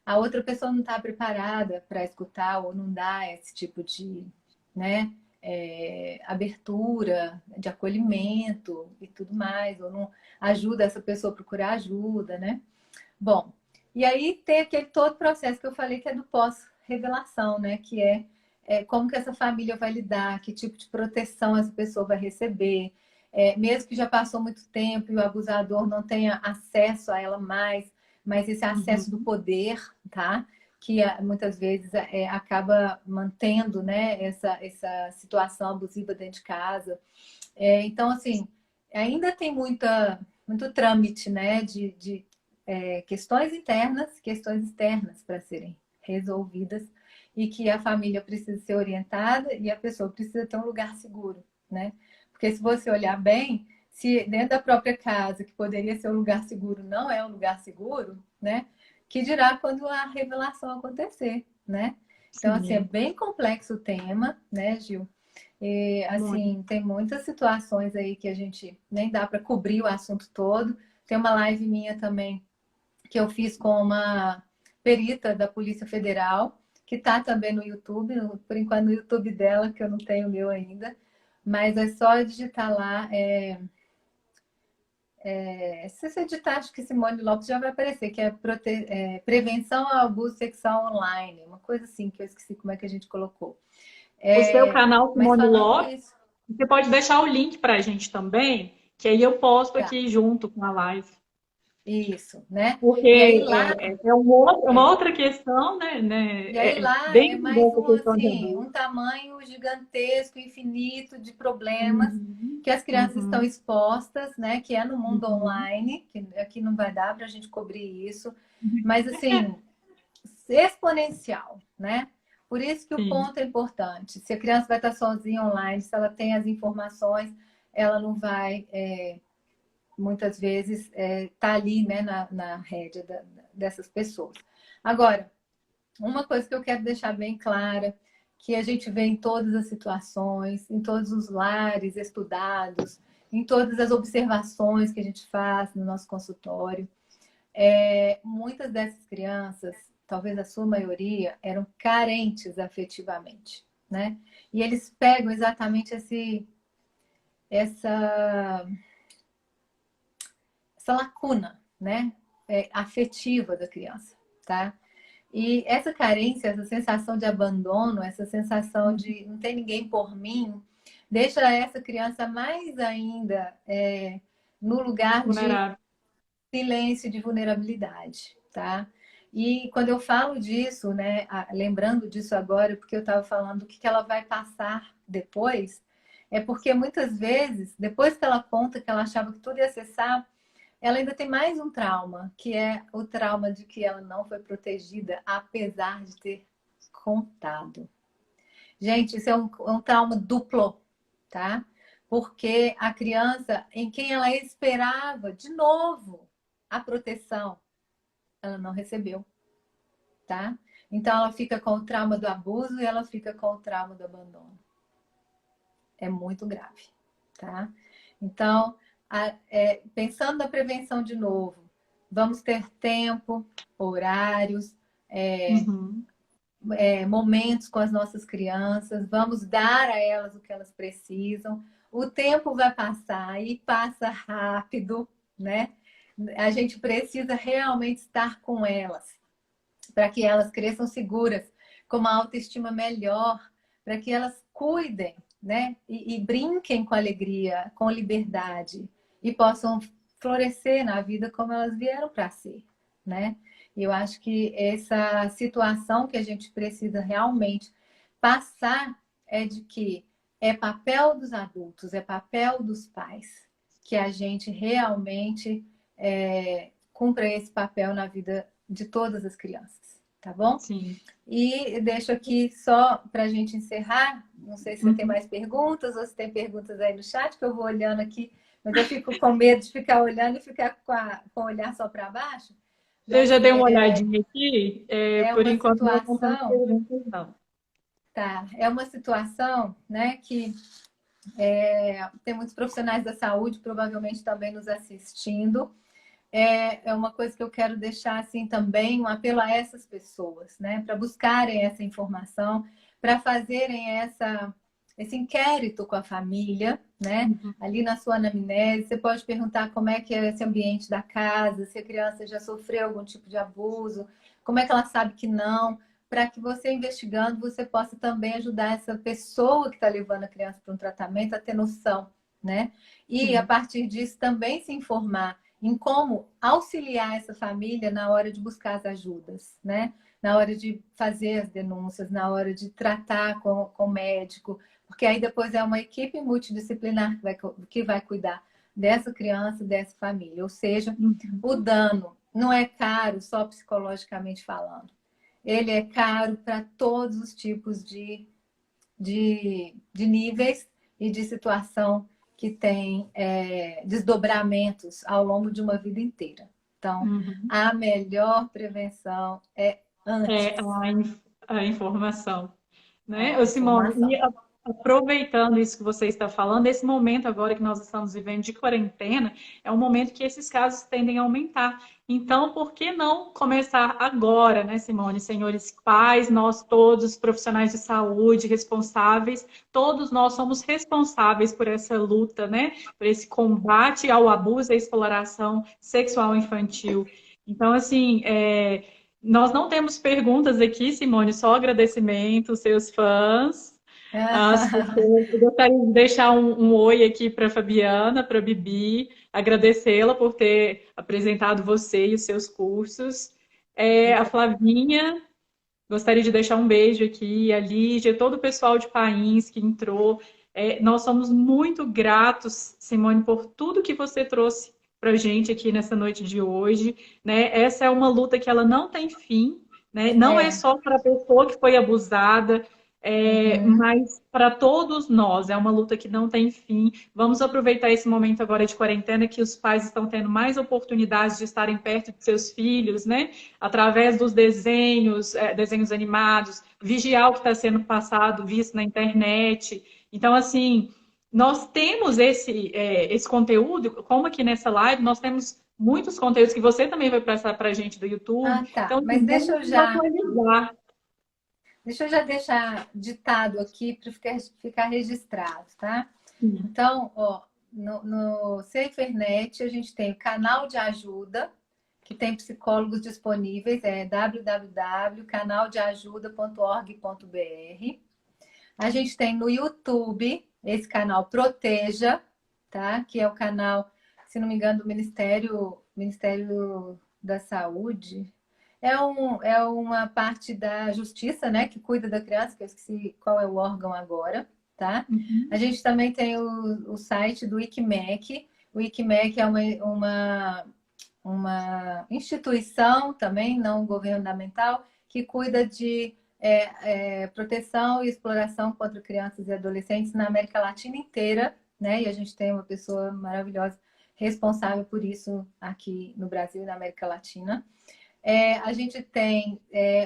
Speaker 2: A outra pessoa não está preparada para escutar ou não dá esse tipo de, né, abertura, de acolhimento e tudo mais, ou não ajuda essa pessoa a procurar ajuda, né? Bom, e aí tem aquele todo processo que eu falei que é do pós-revelação, né? Que é como que essa família vai lidar, que tipo de proteção essa pessoa vai receber, mesmo que já passou muito tempo e o abusador não tenha acesso a ela mais, mas esse acesso do
Speaker 1: Uhum.
Speaker 2: poder, tá? Que muitas vezes acaba mantendo, né, essa situação abusiva dentro de casa. Então, assim, ainda tem muito trâmite, né, de questões internas, questões externas para serem resolvidas e que a família precisa ser orientada e a pessoa precisa ter um lugar seguro, né? Porque se você olhar bem, se dentro da própria casa, que poderia ser um lugar seguro, não é um lugar seguro, né? Que dirá quando a revelação acontecer, né? Então, assim, é
Speaker 1: Sim,
Speaker 2: bem complexo o tema, né, Gil? E,
Speaker 1: muito.
Speaker 2: assim, tem muitas situações aí que a gente nem dá para cobrir o assunto todo. Tem uma live minha também que eu fiz com uma perita da Polícia Federal, que está também no YouTube, por enquanto no YouTube dela, que eu não tenho o meu ainda, mas é só digitar lá. Se você digitar, acho que Simone Lopes já vai aparecer, que é, prevenção ao abuso sexual online, uma coisa assim, que eu esqueci como é que a gente colocou.
Speaker 1: O seu
Speaker 2: É,
Speaker 1: canal
Speaker 2: mas
Speaker 1: Simone
Speaker 2: falando
Speaker 1: Lopes,
Speaker 2: nisso,
Speaker 1: você pode deixar o link para a gente também, que aí eu posto
Speaker 2: tá,
Speaker 1: aqui junto com a live.
Speaker 2: isso, né?
Speaker 1: Porque
Speaker 2: E aí lá
Speaker 1: é uma
Speaker 2: é,
Speaker 1: outra questão, né?
Speaker 2: E aí lá é
Speaker 1: Bem
Speaker 2: mais
Speaker 1: dessa
Speaker 2: um
Speaker 1: questão de
Speaker 2: assim,
Speaker 1: abuso.
Speaker 2: um tamanho gigantesco, infinito de problemas
Speaker 1: Uhum,
Speaker 2: que as crianças estão
Speaker 1: uhum,
Speaker 2: expostas, né? Que é no mundo
Speaker 1: uhum.
Speaker 2: online, que aqui não vai dar para a gente cobrir isso, mas assim, exponencial, né? Por isso que o
Speaker 1: Sim,
Speaker 2: ponto é importante. Se a criança vai estar sozinha online, se ela tem as informações, ela não vai, muitas vezes, estar ali, né, na rédea dessas pessoas. Agora, uma coisa que eu quero deixar bem clara, que a gente vê em todas as situações, em todos os lares estudados, em todas as observações que a gente faz no nosso consultório, muitas dessas crianças, talvez a sua maioria, eram carentes afetivamente, né? E eles pegam exatamente essa, essa lacuna, né? Afetiva da criança, tá? E essa carência, essa sensação de abandono, essa sensação de não ter ninguém por mim, deixa essa criança mais ainda no lugar de
Speaker 1: vulnerável.
Speaker 2: silêncio, de vulnerabilidade, tá? E quando eu falo disso, né, lembrando disso agora, porque eu estava falando o que ela vai passar depois, é porque muitas vezes, depois que ela conta que ela achava que tudo ia cessar, ela ainda tem mais um trauma, que é o trauma de que ela não foi protegida, apesar de ter contado. Gente, isso é um trauma duplo, tá? Porque a criança, em quem ela esperava, de novo, a proteção, ela não recebeu, tá? Então ela fica com o trauma do abuso e ela fica com o trauma do abandono. É muito grave, tá? Então, pensando na prevenção de novo, vamos ter tempo, horários,
Speaker 1: Uhum.
Speaker 2: momentos com as nossas crianças, vamos dar a elas o que elas precisam. O tempo vai passar e passa rápido, né? A gente precisa realmente estar com elas, para que elas cresçam seguras, com uma autoestima melhor, para que elas cuidem, né? E brinquem com alegria, com liberdade e possam florescer na vida como elas vieram para ser, né? E eu acho que essa situação que a gente precisa realmente passar é de que é papel dos adultos, é papel dos pais que a gente realmente cumpra esse papel na vida de todas as crianças, tá bom?
Speaker 1: Sim.
Speaker 2: E deixo aqui só para a gente encerrar, não sei se você tem mais perguntas ou se tem perguntas aí no chat, que eu vou olhando aqui, mas eu fico com medo de ficar olhando e ficar com o olhar só para baixo.
Speaker 1: Eu
Speaker 2: Mas
Speaker 1: já dei uma olhadinha aqui,
Speaker 2: é
Speaker 1: por
Speaker 2: uma
Speaker 1: enquanto não temos
Speaker 2: situação,
Speaker 1: perguntas, não.
Speaker 2: tá? É uma situação, né, que tem muitos profissionais da saúde provavelmente também nos assistindo. É uma coisa que eu quero deixar assim também, um apelo a essas pessoas, né? Para buscarem essa informação, para fazerem esse inquérito com a família, né? Ali na sua anamnese, você pode perguntar como é que é esse ambiente da casa, se a criança já sofreu algum tipo de abuso, como é que ela sabe que não, para que você investigando, você possa também ajudar essa pessoa que está levando a criança para um tratamento a ter noção, né? E a partir disso também se informar em como auxiliar essa família na hora de buscar as ajudas, né? Na hora de fazer as denúncias, na hora de tratar com o médico, porque aí depois é uma equipe multidisciplinar que vai cuidar dessa criança, dessa família. Ou seja, o dano não é caro só psicologicamente falando. Ele é caro para todos os tipos de níveis e de situação que tem desdobramentos ao longo de uma vida inteira. Então, a melhor prevenção é antes.
Speaker 1: É a informação, né? Ô, Simone,
Speaker 2: Informação.
Speaker 1: aproveitando isso que você está falando, esse momento agora que nós estamos vivendo de quarentena, é um momento que esses casos tendem a aumentar. Então, por que não começar agora, né, Simone? Senhores pais, nós todos, profissionais de saúde, responsáveis, todos nós somos responsáveis por essa luta, né? Por esse combate ao abuso e à exploração sexual infantil. Então, assim, nós não temos perguntas aqui, Simone, só agradecimento, seus fãs. Eu gostaria de deixar um oi aqui para a Fabiana, para a Bibi, agradecê-la por ter apresentado você e os seus cursos. A Flavinha, gostaria de deixar um beijo aqui, a Lígia, todo o pessoal de Pains que entrou. Nós somos muito gratos, Simone, por tudo que você trouxe para a gente aqui nessa noite de hoje. Né? Essa é uma luta que ela não tem fim, né? Não é só para a pessoa que foi abusada, mas para todos nós. É uma luta que não tem fim. Vamos aproveitar esse momento agora de quarentena que os pais estão tendo mais oportunidades de estarem perto de seus filhos, né? Através dos desenhos, desenhos animados, vigiar o que está sendo passado, visto na internet. Então, assim, nós temos esse conteúdo, como aqui nessa live, nós temos muitos conteúdos que você também vai passar para a gente do YouTube.
Speaker 2: Tá.
Speaker 1: Então,
Speaker 2: Mas
Speaker 1: vamos nos atualizar.
Speaker 2: deixa eu já deixar ditado aqui para ficar registrado, tá? Então, ó, no SaferNet a gente tem o canal de ajuda, que tem psicólogos disponíveis, é www.canaldeajuda.org.br. A gente tem no YouTube esse canal Proteja, tá? Que é o canal, se não me engano, do Ministério da Saúde. É uma parte da justiça, né? Que cuida da criança, que eu esqueci qual é o órgão agora, tá? A gente também tem o site do ICMEC. O ICMEC é uma instituição também não governamental que cuida de proteção e exploração contra crianças e adolescentes na América Latina inteira, né? E a gente tem uma pessoa maravilhosa responsável por isso aqui no Brasil e na América Latina. A gente tem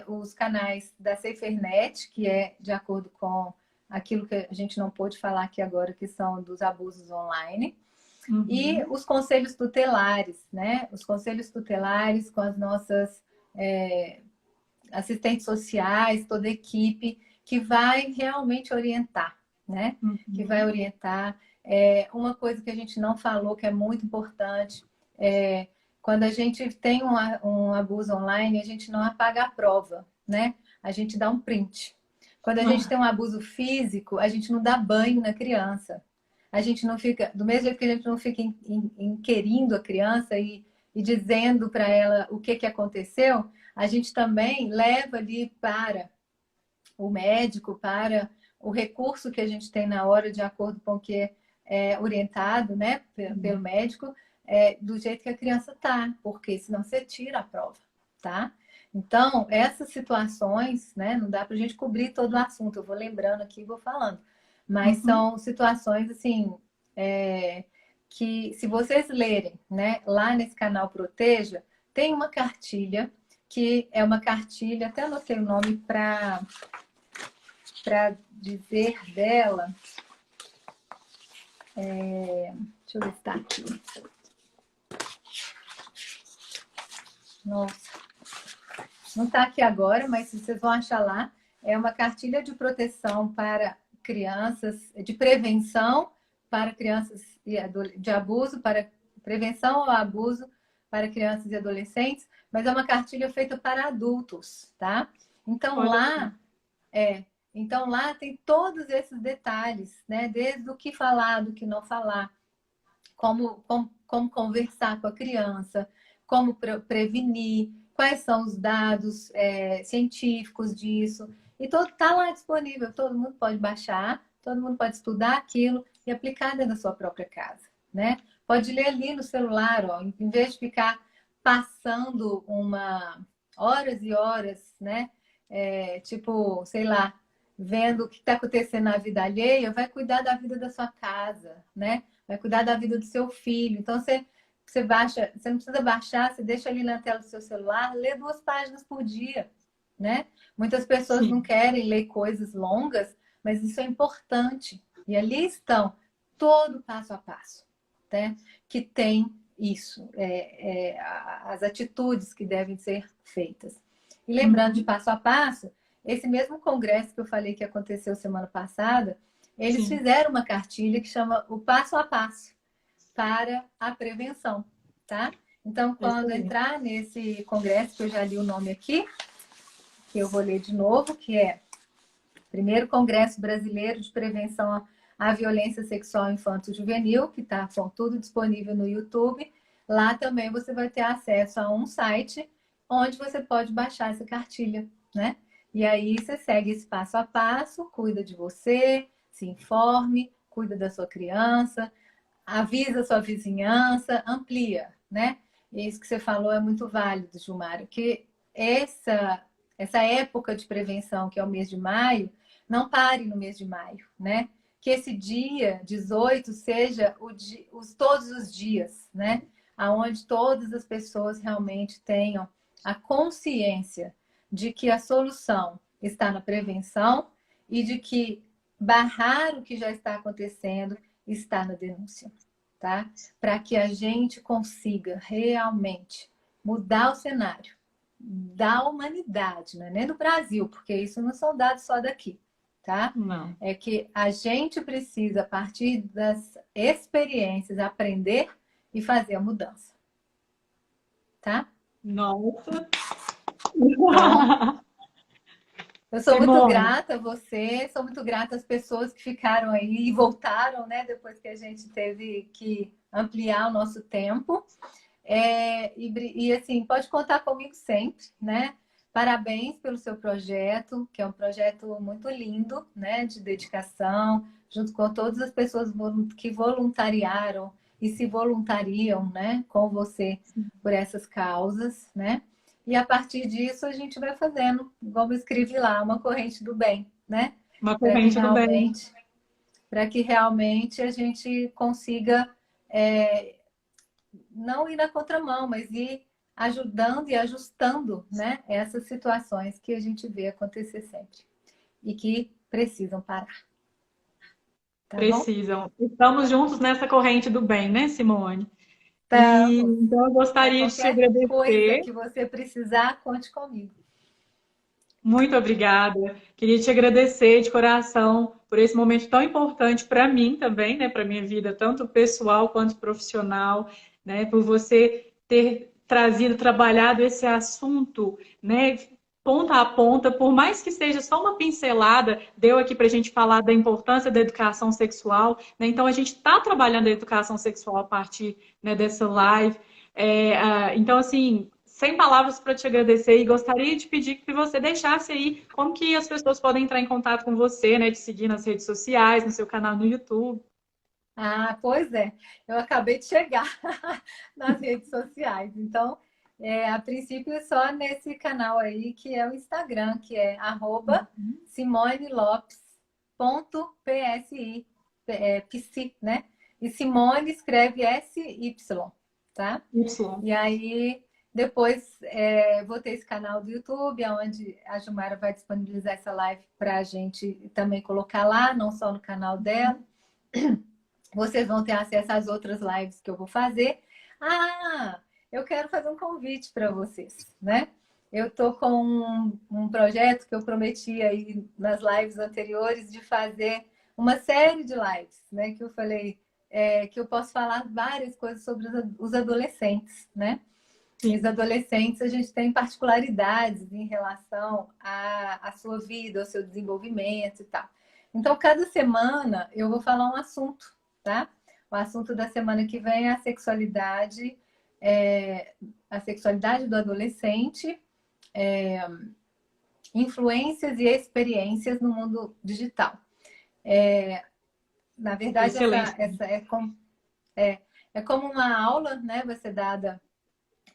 Speaker 2: os canais da SaferNet, que é de acordo com aquilo que a gente não pôde falar aqui agora, que são dos abusos online. E os conselhos tutelares, né? Os conselhos tutelares com as nossas assistentes sociais, toda a equipe que vai realmente orientar, né? Que vai orientar. Uma coisa que a gente não falou, que é muito importante, quando a gente tem um abuso online, a gente não apaga a prova, né? A gente dá um print. Quando a gente tem um abuso físico, a gente não dá banho na criança. A gente não fica, do mesmo jeito que a gente não fica inquirindo a criança e dizendo para ela o que aconteceu, a gente também leva ali para o médico, para o recurso que a gente tem na hora, de acordo com o que orientado, né, pelo médico, do jeito que a criança tá, porque senão você tira a prova, tá? Então, essas situações, né, não dá para a gente cobrir todo o assunto, eu vou lembrando aqui e vou falando, mas
Speaker 1: Uhum.
Speaker 2: são situações, assim, que se vocês lerem, né, lá nesse canal Proteja, tem uma cartilha, que é uma cartilha, até anotei o nome para dizer dela. Deixa eu ver se está aqui. Nossa, não está aqui agora, mas vocês vão achar lá. É uma cartilha de proteção para crianças, de prevenção para crianças de abuso, para prevenção ao abuso para crianças e adolescentes, mas é uma cartilha feita para adultos, tá? Então
Speaker 1: Olha
Speaker 2: lá então lá tem todos esses detalhes, né? Desde o que falar, do que não falar, como conversar com a criança, como prevenir, quais são os dados científicos disso. E está lá disponível, todo mundo pode baixar, todo mundo pode estudar aquilo e aplicar dentro da sua própria casa, né? Pode ler ali no celular, ó, em vez de ficar passando horas e horas, né? Tipo, sei lá, vendo o que está acontecendo na vida alheia, vai cuidar da vida da sua casa, né? Vai cuidar da vida do seu filho. Então, você baixa, você não precisa baixar, você deixa ali na tela do seu celular, lê 2 páginas por dia, né? Muitas pessoas não
Speaker 1: sim.
Speaker 2: querem ler coisas longas, mas isso é importante. E ali estão todo passo a passo, né? Que tem isso, as atitudes que devem ser feitas. E lembrando de
Speaker 1: Uhum.
Speaker 2: passo a passo, esse mesmo congresso que eu falei que aconteceu semana passada, eles
Speaker 1: Sim.
Speaker 2: fizeram uma cartilha que chama o passo a passo para a prevenção, tá? Então,
Speaker 1: Isso
Speaker 2: quando
Speaker 1: aí.
Speaker 2: entrar nesse congresso, que eu já li o nome aqui, que eu vou ler de novo, que é Primeiro Congresso Brasileiro de Prevenção à Violência Sexual Infanto-Juvenil, que está tudo disponível no YouTube. Lá também você vai ter acesso a um site onde você pode baixar essa cartilha, né? E aí você segue esse passo a passo, cuida de você, se informe, cuida da sua criança, avisa a sua vizinhança, amplia, né? E isso que você falou é muito válido, Gilmário, que essa época de prevenção, que é o mês de maio, não pare no mês de maio, né? Que esse dia 18 seja todos os dias, né? Aonde todas as pessoas realmente tenham a consciência de que a solução está na prevenção e de que barrar o que já está acontecendo está na denúncia, tá? Para que a gente consiga realmente mudar o cenário da humanidade, não é nem do Brasil, porque isso não são dados só daqui, tá?
Speaker 1: Não.
Speaker 2: É que a gente precisa, a partir das experiências, aprender e fazer a mudança, tá?
Speaker 1: Nossa.
Speaker 2: Então, eu sou muito
Speaker 1: Simone,
Speaker 2: grata a você, sou muito grata às pessoas que ficaram aí e voltaram, né? Depois que a gente teve que ampliar o nosso tempo. Assim, pode contar comigo sempre, né? Parabéns pelo seu projeto, que é um projeto muito lindo, né? De dedicação, junto com todas as pessoas que voluntariaram e se voluntariam, né? Com você por essas causas, né? E a partir disso a gente vai fazendo, como eu escrevi lá, uma corrente do bem, né?
Speaker 1: uma
Speaker 2: Para que
Speaker 1: corrente do bem.
Speaker 2: realmente, para que realmente a gente consiga não ir na contramão, mas ir ajudando e ajustando, né, essas situações que a gente vê acontecer sempre e que precisam parar. Tá bom?
Speaker 1: Precisam. Estamos juntos nessa corrente do bem, né, Simone? E
Speaker 2: Estamos.
Speaker 1: então eu
Speaker 2: Para
Speaker 1: gostaria de te
Speaker 2: qualquer coisa
Speaker 1: agradecer.
Speaker 2: que você precisar, conte comigo.
Speaker 1: Muito obrigada. Queria te agradecer de coração por esse momento tão importante para mim também, né, para minha vida, tanto pessoal quanto profissional, né, por você ter trazido, trabalhado esse assunto, né, ponta a ponta, por mais que seja só uma pincelada, deu aqui para a gente falar da importância da educação sexual, né, então a gente está trabalhando a educação sexual a partir, né, dessa live. Então, assim, sem palavras para te agradecer e gostaria de pedir que você deixasse aí como que as pessoas podem entrar em contato com você, né? Te seguir nas redes sociais, no seu canal no YouTube.
Speaker 2: Ah, pois é. Eu acabei de chegar nas redes sociais. Então, a princípio, é só nesse canal aí, que é o Instagram, que é @simonelopes.psi, psi, né? E Simone escreve SY, tá?
Speaker 1: Y.
Speaker 2: E aí, depois, vou ter esse canal do YouTube, onde a Gilmara vai disponibilizar essa live para a gente também colocar lá, não só no canal dela. Vocês vão ter acesso às outras lives que eu vou fazer. Ah, eu quero fazer um convite para vocês, né? Eu estou com um projeto que eu prometi aí nas lives anteriores de fazer uma série de lives, né? Que eu falei que eu posso falar várias coisas sobre os adolescentes, né? E os adolescentes, a gente tem particularidades em relação à sua vida, ao seu desenvolvimento e tal. Então, cada semana eu vou falar um assunto, tá? O assunto da semana que vem é a sexualidade do adolescente, influências e experiências no mundo digital. Na verdade, essa é como uma aula, né? Vai ser dada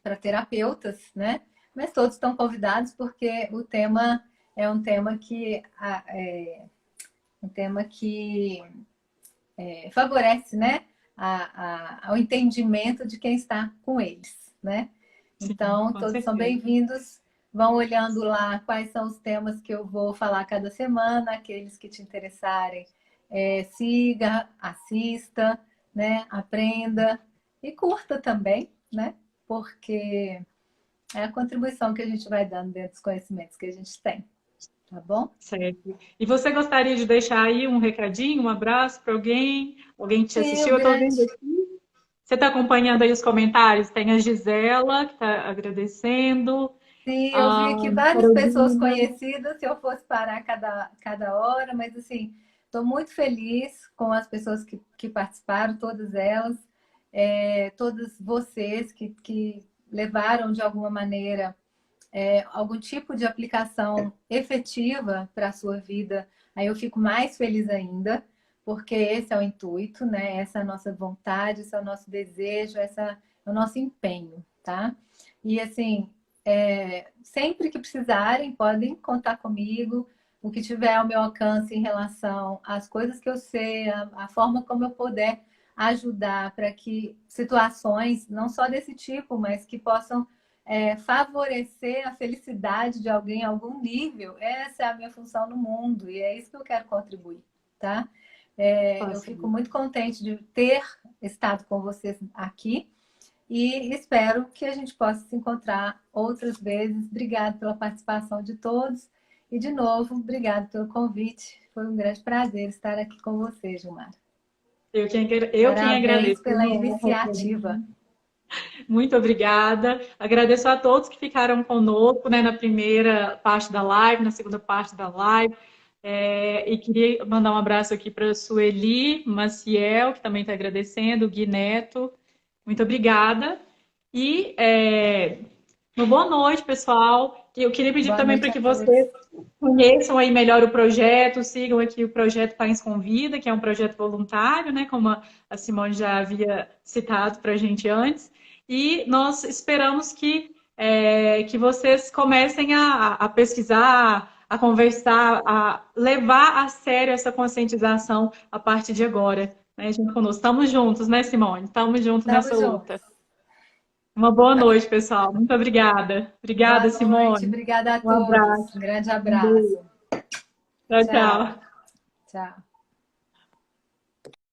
Speaker 2: para terapeutas, né? Mas todos estão convidados porque o tema é um tema que favorece, né, ao entendimento de quem está com eles, né?
Speaker 1: Sim,
Speaker 2: então,
Speaker 1: com
Speaker 2: todos são
Speaker 1: certeza.
Speaker 2: bem-vindos. Vão olhando lá quais são os temas que eu vou falar cada semana, aqueles que te interessarem. Siga, assista, né? Aprenda e curta também, né? Porque é a contribuição que a gente vai dando dentro dos conhecimentos que a gente tem. Tá bom?
Speaker 1: Certo. E você gostaria de deixar aí um recadinho, um abraço para alguém? Alguém que te
Speaker 2: Sim,
Speaker 1: assistiu? Eu estou vendo aqui. Você está acompanhando aí os comentários? Tem a Gisela, que está agradecendo.
Speaker 2: Sim, eu vi
Speaker 1: A
Speaker 2: aqui várias pessoas
Speaker 1: Carolina.
Speaker 2: conhecidas, se eu fosse parar cada hora, mas assim, estou muito feliz com as pessoas que participaram, todas elas, todas vocês que levaram de alguma maneira algum tipo de aplicação efetiva para a sua vida. Aí eu fico mais feliz ainda, porque esse é o intuito, né? Essa é a nossa vontade, esse é o nosso desejo, esse é o nosso empenho, tá? E assim, sempre que precisarem, podem contar comigo. O que tiver ao meu alcance em relação às coisas que eu sei, a forma como eu puder ajudar para que situações, não só desse tipo, mas que possam favorecer a felicidade de alguém em algum nível, essa é a minha função no mundo e é isso que eu quero contribuir, tá? Eu fico muito contente de ter estado com vocês aqui e espero que a gente possa se encontrar outras vezes. Obrigada pela participação de todos e, de novo, obrigada pelo convite. Foi um grande prazer estar aqui com você, Gilmar.
Speaker 1: Eu quem
Speaker 2: Parabéns
Speaker 1: agradeço.
Speaker 2: pela iniciativa.
Speaker 1: Muito obrigada. Agradeço a todos que ficaram conosco, né, na primeira parte da live, na segunda parte da live. E queria mandar um abraço aqui para a Sueli Maciel, que também está agradecendo, o Gui Neto. Muito obrigada. E uma boa noite, pessoal. Eu queria pedir
Speaker 2: Boa
Speaker 1: também
Speaker 2: noite
Speaker 1: para
Speaker 2: a
Speaker 1: que
Speaker 2: todos.
Speaker 1: vocês conheçam aí melhor o projeto, sigam aqui o projeto Pais Convida, que é um projeto voluntário, né, como a Simone já havia citado para a gente antes. E nós esperamos que vocês comecem a pesquisar, a conversar, a levar a sério essa conscientização a partir de agora, né, junto conosco. Estamos juntos, né, Simone? Estamos juntos nessa
Speaker 2: Estamos juntos.
Speaker 1: luta. Uma boa noite, pessoal. Muito obrigada.
Speaker 2: Boa
Speaker 1: Obrigada,
Speaker 2: noite,
Speaker 1: Simone.
Speaker 2: obrigada a
Speaker 1: Um
Speaker 2: todos.
Speaker 1: abraço.
Speaker 2: Um grande
Speaker 1: Um beijo.
Speaker 2: abraço.
Speaker 1: Tchau,
Speaker 2: Tchau.
Speaker 1: tchau.
Speaker 2: Tchau.